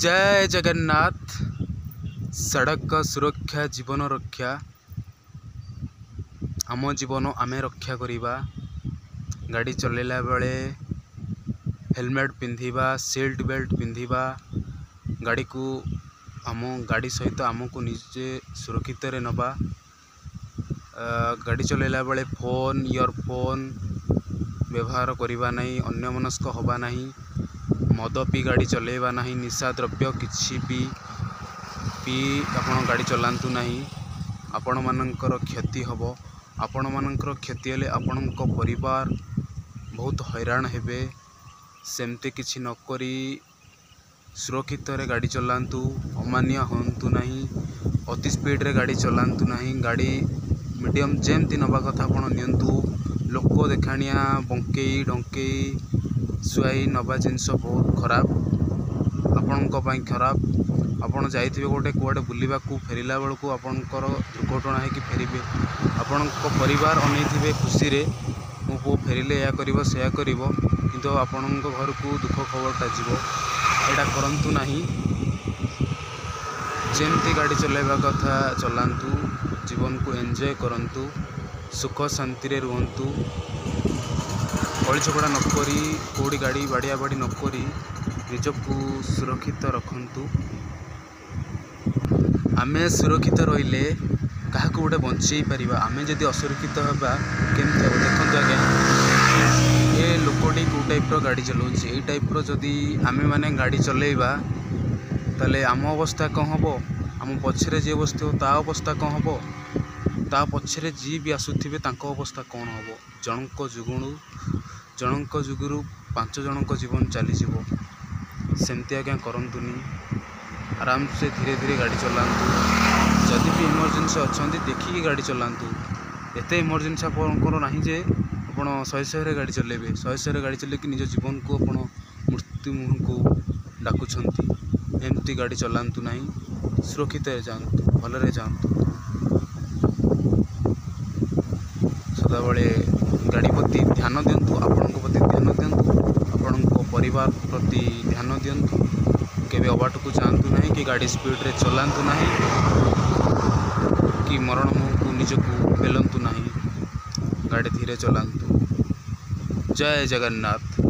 जय जगन्नाथ। सड़क का सुरक्षा जीवन रक्षा। आम जीवन आमे रक्षा करिबा। गाड़ी चलेला बेले हेलमेट पिंधिबा, सीट बेल्ट पिंधिबा। गाड़ी को आम गाड़ी सहित आमको निजे सुरक्षित रे नबा। गाड़ी चलेला बेले फोन इयरफोन व्यवहार करिबा नहीं, अन्यमनस्क होबा नहीं, मद पी गाड़ी चलेबा नहीं, निशा द्रव्य किछि भी पी आपण गाड़ी चलांतु नहीं। आपण मानकर क्षति हबो। आपण मानकर क्षति हेले आपणको परिवार बहुत हैरान हेबे। सेमते किछि न करी सुरक्षित रे गाड़ी चलांतु। अमान्य होंतु नहीं, अति स्पीड रे गाड़ी चलांतु नहीं। गाड़ी मीडियम जेमती नबा कथा आपण नियंतु। लोक देखाणिया बंकेई डंकेई सुआई नबा जिनस बहुत खराब, आपणको पाई खराब। आपण जाइथिबे गोटे कुआडे बुलिबाकू फेरिला बेलकू आपणकर दुर्घटना है कि फेरिबे। आपणको परिवार अनैथिबे खुशी रे मो पो फेरिले या करिवो सेया करिवो, किंतु आपणको घर को दुख खबरटा जीवो। एटा करंतु नहीं। जेमती गाड़ी चलाइबा कथा चलांतु। जीवन को एंजॉय करंतु। सुख शांति रे रुहंतु। कली झगड़ा नकरी कोड़ी गाड़ी बाड़िया बाड़ी नकरी निजको सुरक्षित रखंतु। आमे सुरक्षित रहिले क्या गोटे बंचई पारिबा। आमे जदि असुरक्षित हबा केमती हम देखंतु आज्ञा, ये लोकटी को टाइप गाड़ी चलाउछि। ए टाइप जदि आमे माने गाड़ी चलेबा ताले आम अवस्था कौन हबो, आम पछरे जे बसथिबो ता अवस्था कौन हबो, ता पछरे जी भी आसुथिबे तांको अवस्था कौन हबो। जनक जुगुरु 5 जनक जीवन चली जीवो। सेमती आज्ञा करंतुनी। आराम से धीरे धीरे गाड़ी चलांतु। जदि भी इमरजेंसी अच्छी देखिए गाड़ी चलांतु। एते इमरजेंसी आपंकर ना जे आप 100 गाड़ी चलेबे। 100 गाड़ी चले कि निज जीवन को आप मृत्यु मुह को डाकुछंती। एमती गाड़ी चलांतु नहीं। सुरक्षित जातु, भलरे जातु। सदाबले गाड़ी प्रति ध्यान दिंतु। आपण प्रति ध्यान दिंतु। आपण परिवार प्रति ध्यान दिंतु। केबे अबाट को जातु नहीं कि गाड़ी स्पीड रे चलांतु नहीं कि मरण मुह को निजको पेलंतु नहीं। गाड़ी धीरे चलांतु। जय जगन्नाथ।